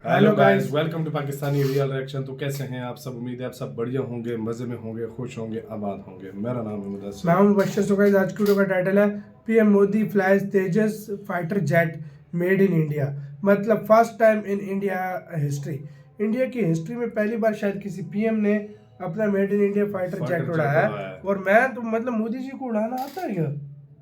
Hello guys, welcome to Pakistani real reaction. तो कैसे हैं आप सब? उम्मीद है आप सब बढ़िया होंगे, मज़े में होंगे, खुश होंगे, आबाद होंगे। मेरा नाम है मुदस्सिर। मैं हूं मुबश्शिर। तो गाइस, आज की वीडियो का टाइटल है PM Modi flies Tejas fighter jet made in India. मतलब first time in India history. India की हिस्ट्री में पहली बार शायद किसी पीएम ने अपना made in India fighter jet उड़ाया है। और मैं तो मतलब मोदी जी को उड़ाना आता है क्या?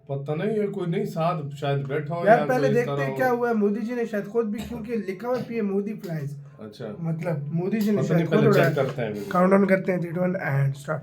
पता नहीं है, कोई नहीं साथ शायद बैठा हो यार या पहले कोई इस देखते तरह हैं हो। क्या हुआ है। मोदी जी ने शायद खुद भी, क्योंकि लिखा हुआ है पीएम मोदी फ्लाइज, अच्छा, मतलब मोदी जी ने पता नहीं, शायद खुद पहले उड़ाया। चेक करते हैं। काउंटडाउन करते हैं, 3 2 1 एंड स्टार्ट।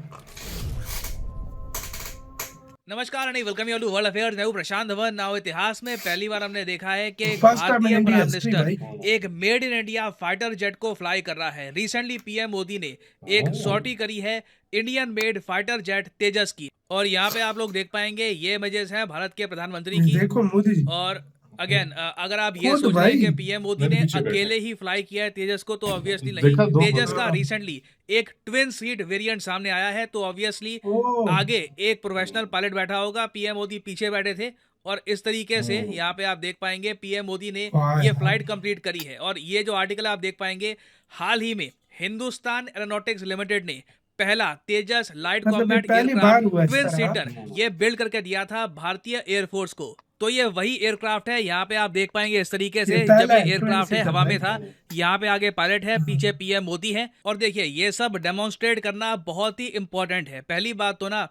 नमस्कार and welcome you to world affairs. मैं हूं प्रशांत धवन। नाउ इतिहास में पहली बार हमने देखा है कि एक फर्स्ट टाइम इन भारतीय इंडिया प्राइम हिस्ट्री मिनिस्टर भाई। एक made in India fighter jet को फ्लाई कर रहा है। रिसेंटली पीएम मोदी ने एक सॉर्टी करी है इंडियन मेड फाइटर जेट तेजस की, और यहाँ पे आप लोग देख पाएंगे ये इमेजेस हैं भारत के प्रधानमंत्री की। देखो मोदी जी और अगेन अगर आप ये खुद सोच रहे हैं भाई। कि पीएम मोदी मेरे ने पीछे बैठे अकेले ही फ्लाई किया है तेजस को, तो ऑब्वियसली नहीं। देखा दो तेजस का हाँ। रिसेंटली एक ट्विन सीट वेरिएंट सामने आया है, तो ऑब्वियसली ओ आगे एक प्रोफेशनल पायलट बैठा होगा, पीएम मोदी पीछे बैठे थे, और इस तरीके से यहाँ पे आप देख पाएंगे पीएम मोदी ने वाह ये यार। फ्लाइट कंप्लीट करी है। और ये जो आर्टिकल आप देख पाएंगे, हाल ही में हिंदुस्तान एरोनॉटिक्स लिमिटेड ने पहला तेजस लाइट मतलब ये कॉम्बैट पहली बार एयरक्राफ्ट हुआ इस ट्विन तरह। सीटर ये बिल्ड करके दिया था भारतीय एयरफोर्स को। तो ये वही एयरक्राफ्ट है, यहाँ पे आप देख पाएंगे इस तरीके ये से जब पहला ये है ट्विन एयरक्राफ्ट है सीटर हवा भाई। में था। यहाँ पे आगे पायलट है, पीछे पीएम मोदी है, और देखिए ये सब डेमोन्स्ट्रेट करना बहुत ही इंपॉर्टेंट है। पहली बात तो ना,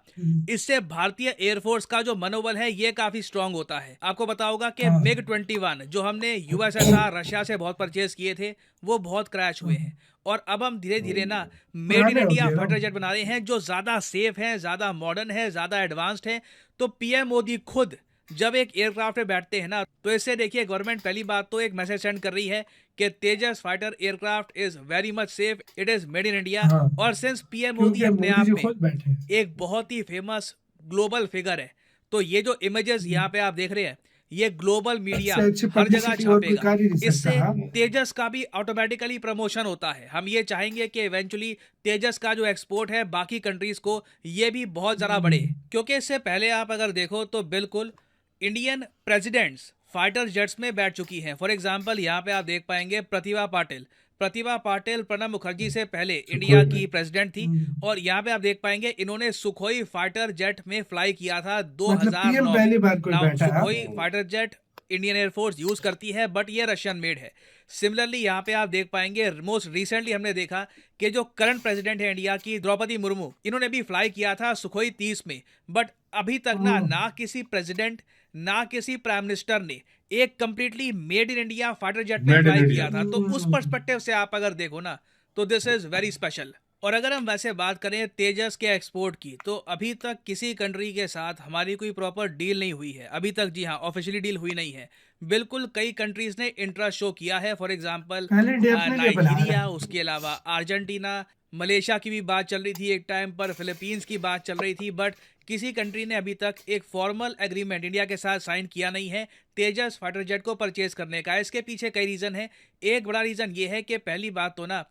इससे भारतीय एयरफोर्स का जो मनोबल है ये काफी स्ट्रांग होता है। आपको पता होगा कि हाँ। मिग 21 जो हमने यूएसएसआर रशिया से बहुत परचेज किए थे, वो बहुत क्रैश हुए हैं। और अब हम धीरे धीरे ना मेड इन पुराने हो इंडिया गए ना। फाइटर जेट बना रहे हैं जो ज्यादा सेफ है, ज्यादा मॉडर्न है, ज्यादा एडवांस्ड है। तो पीएम मोदी खुद जब एक एयरक्राफ्ट में बैठते हैं ना, तो इससे देखिए गवर्नमेंट पहली बात तो एक मैसेज सेंड कर रही है कि Tejas fighter aircraft is very much safe, it is made in India. हाँ, और सिंस पीएम मोदी क्योंकि अपने मोदी आप जी में खुद बैठे हैं। एक बहुत ही फेमस ग्लोबल फिगर है, तो ये जो इमेजेस यहाँ पे आप देख रहे हैं, ये ग्लोबल मीडिया इससे अच्छी हर जगह पब्लिसिटी और कोई छापेगा। कर ही नहीं सकता। इससे हाँ। तेजस का भी ऑटोमेटिकली प्रमोशन होता है। हम ये चाहेंगे कि इवेंचुअली तेजस का जो एक्सपोर्ट है बाकी कंट्रीज को, ये भी बहुत ज़्यादा बढ़े। क्योंकि इससे पहले आप अगर देखो तो बिल्कुल इंडियन प्रेसिडेंट्स फाइटर जेट्स में बैठ चुकी हैं। फॉर एग्जांपल यहाँ पे आप देख पाएंगे प्रतिभा पाटिल प्रणब मुखर्जी से पहले इंडिया की प्रेसिडेंट थी। और यहाँ पे आप देख पाएंगे इन्होंने सुखोई फाइटर जेट में फ्लाई किया था मतलब पीएम 2009 में। पहली बार कोई नाउ बैठा है। Sukhoi fighter jet Indian air force use करती है, बट ये रशियन मेड है। सिमिलरली यहाँ पे आप देख पाएंगे मोस्ट रिसेंटली हमने देखा कि जो करंट प्रेसिडेंट है इंडिया की, द्रौपदी मुर्मू, इन्होंने भी फ्लाई किया था सुखोई 30 में। बट अभी तक ना किसी प्रेसिडेंट ना किसी प्राइम मिनिस्टर ने एक completely made in India fighter jet में फ्लाई किया था। तो उस पर्सपेक्टिव से आप अगर देखो ना, तो दिस इज वेरी स्पेशल। और अगर हम वैसे बात करें तेजस के एक्सपोर्ट की, तो अभी तक किसी कंट्री के साथ हमारी कोई प्रॉपर डील नहीं हुई है अभी तक। जी हाँ, ऑफिशियली डील हुई नहीं है। बिल्कुल कई कंट्रीज ने इंटरेस्ट शो किया है, फॉर एग्जांपल पहले इंडिया अपने लिए बना रहा नाइजीरिया, है। उसके अलावा अर्जेंटीना, मलेशिया की भी बात चल रही थी एक टाइम पर, फिलीपींस की बात चल रही थी, बट किसी कंट्री ने अभी तक एक फॉर्मल एग्रीमेंट इंडिया के साथ साइन किया नहीं है तेजस फाइटर जेट को परचेज करने का। इसके पीछे कई रीजन है। एक बड़ा रीजन ये है कि पहली बात तो ना,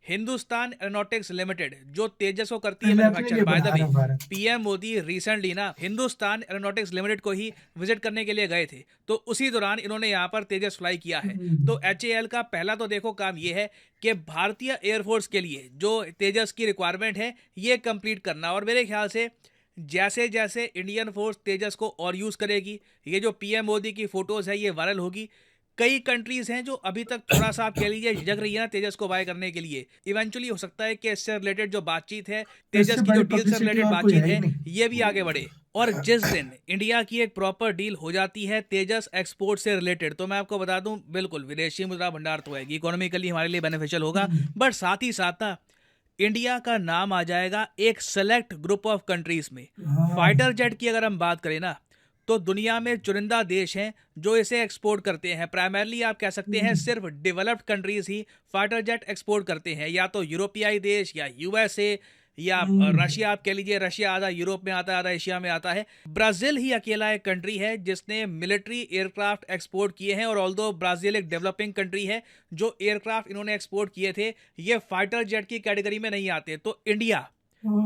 हिंदुस्तान एरोनॉटिक्स लिमिटेड जो तेजस को करती है पहले अपने मैन्युफैक्चर, लिए बाय द बना वे रहा है भारत। पीएम मोदी रिसेंटली ना हिंदुस्तान एरोनॉटिक्स लिमिटेड को ही विजिट करने के लिए गए थे, तो उसी दौरान इन्होंने यहाँ पर तेजस फ्लाई किया है। तो एचएएल का पहला तो देखो काम ये है कि भारतीय एयरफोर्स के लिए जो तेजस की रिक्वायरमेंट है ये कंप्लीट करना। और मेरे ख्याल से जैसे जैसे इंडियन फोर्स तेजस को और यूज करेगी, ये जो पीएम मोदी की फोटोज है ये वायरल होगी। कई कंट्रीज हैं जो अभी तक थोड़ा सा आप कह लीजिए झिझक रही है ना तेजस को बाय करने के लिए। इवेंचुअली हो सकता है कि इससे रिलेटेड जो बातचीत है, तेजस इससे की जो बड़ी डील से पब्लिसिटी रिलेटेड और कोई बातचीत है ही है, नहीं। ये भी आगे बढ़े। और जिस दिन इंडिया की एक प्रॉपर डील हो जाती है तेजस एक्सपोर्ट से रिलेटेड, तो मैं आपको बता दूं बिल्कुल विदेशी मुद्रा भंडार तो आएगी, इकोनॉमिकली हमारे लिए बेनिफिशियल होगा। बट साथ ही साथ ना इंडिया का नाम आ जाएगा एक सेलेक्ट ग्रुप ऑफ कंट्रीज में। हाँ। फाइटर जेट की अगर हम बात करें ना, तो दुनिया में चुनिंदा देश हैं जो इसे एक्सपोर्ट करते हैं। प्राइमरली आप कह सकते हैं सिर्फ डेवलप्ड कंट्रीज ही फाइटर जेट एक्सपोर्ट करते हैं, या तो यूरोपियाई देश या यूएसए या रशिया। आप कह लीजिए रशिया आधा यूरोप में आता है, आधा एशिया में आता है। ब्राजील ही अकेला एक कंट्री है जिसने मिलिट्री एयरक्राफ्ट एक्सपोर्ट किए हैं। और ऑल्दो ब्राजील एक डेवलपिंग कंट्री है, जो एयरक्राफ्ट इन्होंने एक्सपोर्ट किए थे ये फाइटर जेट की कैटेगरी में नहीं आते। तो इंडिया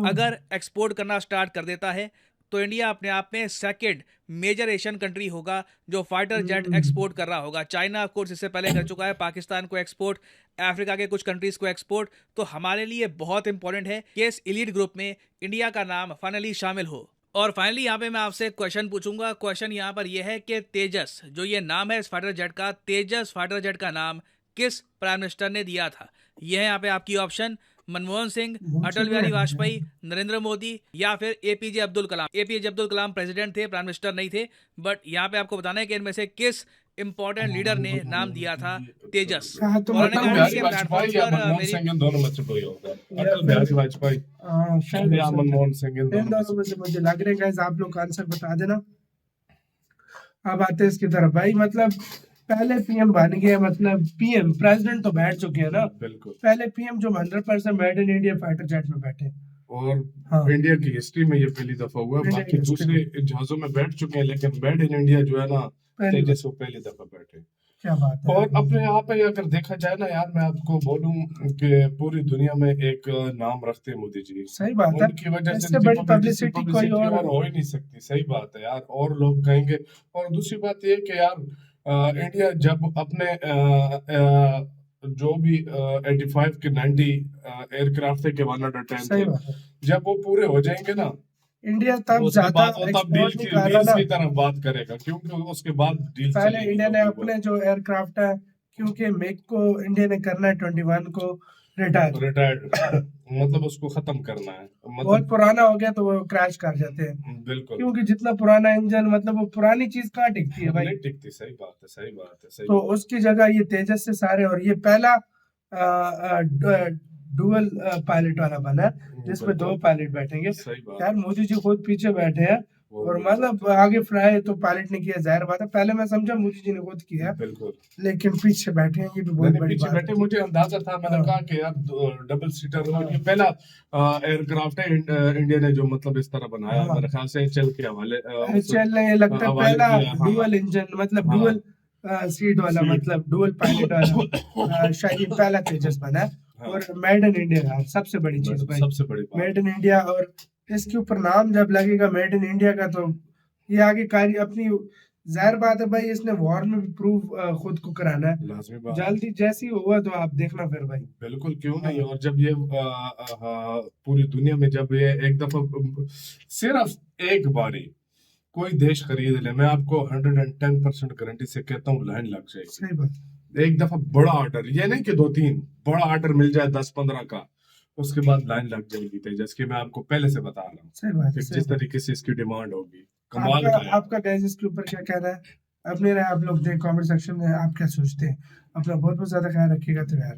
अगर एक्सपोर्ट करना स्टार्ट कर देता है, तो इंडिया अपने आप में सेकंड मेजर एशियन कंट्री होगा जो फाइटर जेट एक्सपोर्ट कर रहा होगा। चाइना ऑफ कोर्स इससे पहले कर चुका है, पाकिस्तान को एक्सपोर्ट, अफ्रीका के कुछ कंट्रीज को एक्सपोर्ट। तो हमारे लिए बहुत इंपॉर्टेंट है कि इस एलीट ग्रुप में इंडिया का नाम फाइनली शामिल हो। और फाइनली यहाँ पे मैं आपसे एक क्वेश्चन पूछूंगा। क्वेश्चन यहाँ पर यह है कि तेजस जो ये नाम है इस फाइटर जेट का, तेजस फाइटर जेट का नाम किस प्राइम मिनिस्टर ने दिया था? यह है यहाँ पे आपकी ऑप्शन, मनमोहन सिंह, अटल बिहारी वाजपेयी, नरेंद्र मोदी या फिर APJ Abdul Kalam. APJ Abdul Kalam president थे, प्राइम मिनिस्टर नहीं थे, बट यहाँ पे आपको बताना है कि इनमें से किस इंपॉर्टेंट लीडर ने नाम दिया था तेजस। हाँ, तो और अटल मैंने कहा बिहारी कि वाजपेयी प्लेटफॉर्म या पर मनमोहन मेरी सिंह, इन दोनों में से कोई होगा। या अटल फिर- बिहारी वाजपेयी शायद या मनमोहन सिंह, इन इन दोनों में दोनों में से मुझे लग रहा है guys, आप लोग आंसर बता देना। अब आते हैं इसकी तरफ भाई, मतलब पहले पीएम बन गए, मतलब पीएम प्रेसिडेंट तो बैठ चुके हैं ना, से। बिल्कुल। पहले पीएम जो 100% made in India fighter jet में बैठे। और हाँ। इंडिया की हिस्ट्री में ये पहली दफा हुआ। इंडिया बाकी की हिस्ट्री दूसरे जहाजों में बैठ चुके हैं, लेकिन मेड इन इंडिया जो है ना, पहली तेजस वो पहली दफा बैठे। क्या बात है। और अपने यहाँ पे अगर देखा जाए ना यार, मैं आपको बोलूं कि पूरी दुनिया में एक नाम रखते हैं मोदी जी। सही बात है, उनकी वजह से इससे बड़ी पब्लिसिटी कोई और हो ही नहीं सकती। सही बात है यार, और लोग कहेंगे। और दूसरी बात ये कि यार इंडिया जब अपने जो भी 85 के 90 एयरक्राफ्ट थे के 110 सही थे, बात है। जब वो पूरे हो जाएंगे ना, इंडिया तब उसके ज्यादा बाद वो तब डील एक्सपोर्ट की नहीं कर रहा ना। की तरफ बात करेगा, क्योंकि उसके बाद डील पहले चलेगी। इंडिया ने अपने जो एयरक्राफ्ट है, क्योंकि मेक को इंडिया ने करना है 21 को रिटायर, रिटायर्ड मतलब उसको खत्म करना है, बहुत मतलब पुराना हो गया तो वो क्रैश कर जाते हैं, बिल्कुल क्योंकि जितना पुराना इंजन, मतलब वो पुरानी चीज कहाँ टिकती है भाई। नहीं टिकती। सही बात है, सही बात है, सही तो बात उसकी जगह ये तेजस से सारे, और ये पहला डुअल पायलट वाला बना है जिसमें दो पायलट बैठेंगे। है। सही बात यार मोदी जी खुद पीछे बैठे हैं, वो और भी मतलब आगे फ्लाई तो पायलट ने किया, जाहिर बात है। पहले मैं समझा मोदी जी ने खुद किया, बिल्कुल। लेकिन पीछे बैठे हैं, ये भी बहुत मैंने बड़ी पीछे बात बैठे, है। मुझे अंदाजा था। मैंने हाँ। कहा कि यार डबल सीटर हो। हाँ। ये पहला एयरक्राफ्ट है इंडिया ने जो मतलब इस तरह बनाया। हाँ। मेरे ख्याल से चल के हवाले चल ये लगता है हवाले पहला किया, हाँ। डुअल इंजन, मतलब हाँ। डुअल सीट वाला, सीट। मतलब डुअल पायलट वाला शायद ये पहला तेजस बना है। हाँ। और मेड इन इंडिया है सबसे बड़ी चीज भाई, सबसे बड़ी बात। Made in India. और इसके ऊपर नाम जब लगेगा मेड इन इंडिया का, तो ये आगे कार्य अपनी, जाहिर बात है भाई, इसने वॉर में भी प्रूव खुद को कराना है। लाजमी बात। जल्दी जैसी हुआ तो आप देखना फिर भाई। बिल्कुल, क्यों नहीं। और जब ये पूरी दुनिया में जब ये एक दफा सिर्फ एक बारी कोई देश खरीद ले, मैं आपको 110% गारंटी से कहता हूँ लाइन लग जाएगी। सही बात। एक दफा बड़ा ऑर्डर, ये नहीं कि 2-3 बड़ा ऑर्डर मिल जाए 10-15 का, उसके बाद लाइन लग जाएगी तेजस की। मैं आपको पहले से बता रहा हूँ सही बात कि है, सही जिस बात। तरीके से इसकी डिमांड होगी, कमाल का है। आपका गैस इसके ऊपर क्या कहना है? अपने राय आप लोग दें कमेंट सेक्शन में, आप क्या सोचते हैं? अपना बहुत बहुत ज्यादा ख्याल रखिएगा। तो यार